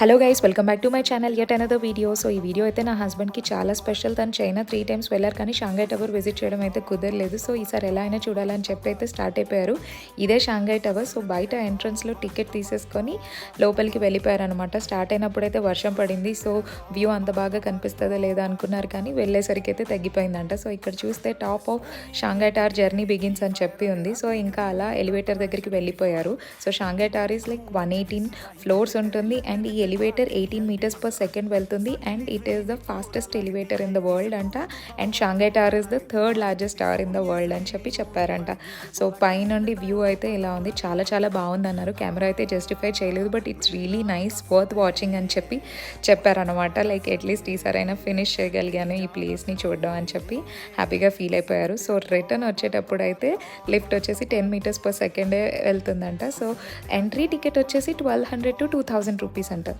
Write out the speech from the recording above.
Hello guys, welcome back to my channel yet another video. So ఈ video అయితే నా హస్బెండ్కి చాలా స్పెషల్. తను చైనా 3 times వెళ్ళారు, కానీ షాంఘై టవర్ విజిట్ చేయడం అయితే కుదరలేదు. సో ఈసారి ఎలా అయినా చూడాలని చెప్పి అయితే స్టార్ట్ అయిపోయారు. ఇదే షాంఘై టవర్. సో బయట ఎంట్రన్స్లో టికెట్ తీసేసుకొని లోపలికి వెళ్ళిపోయారు అనమాట. స్టార్ట్ అయినప్పుడు అయితే వర్షం పడింది. సో వ్యూ అంత బాగా కనిపిస్తుందా లేదా అనుకున్నారు, కానీ వెళ్ళేసరికి అయితే తగ్గిపోయిందంట. సో ఇక్కడ చూస్తే top of Shanghai tower journey begins అని చెప్పి ఉంది. సో ఇంకా అలా ఎలివేటర్ దగ్గరికి వెళ్ళిపోయారు. So Shanghai tower is like 118 floors ఉంటుంది అండ్ ఈ ఎలివేటర్ 18 meters per second వెళ్తుంది and it is the fastest elevator in the world అంట. And Shanghai tower is the 3rd largest tower in the world అని చెప్పి చెప్పారంట. So పైనుండి view అయితే ఇలా ఉంది, చాలా చాలా బాగుంది అన్నారు. కెమెరా అయితే జస్టిఫై చేయలేదు, but it's really nice, worth watching అని చెప్పి చెప్పారనమాట. లైక్ అట్లీస్ట్ ఈసారైనా ఫినిష్ చేయగలిగాను ఈ ప్లేస్ని చూడడం అని చెప్పి హ్యాపీగా ఫీల్ అయిపోయారు. సో రిటర్న్ వచ్చేటప్పుడు అయితే లిఫ్ట్ వచ్చేసి 10 meters per second వెళ్తుందంట. సో ఎంట్రీ టికెట్ వచ్చేసి 1200 to 2000 rupees అంట.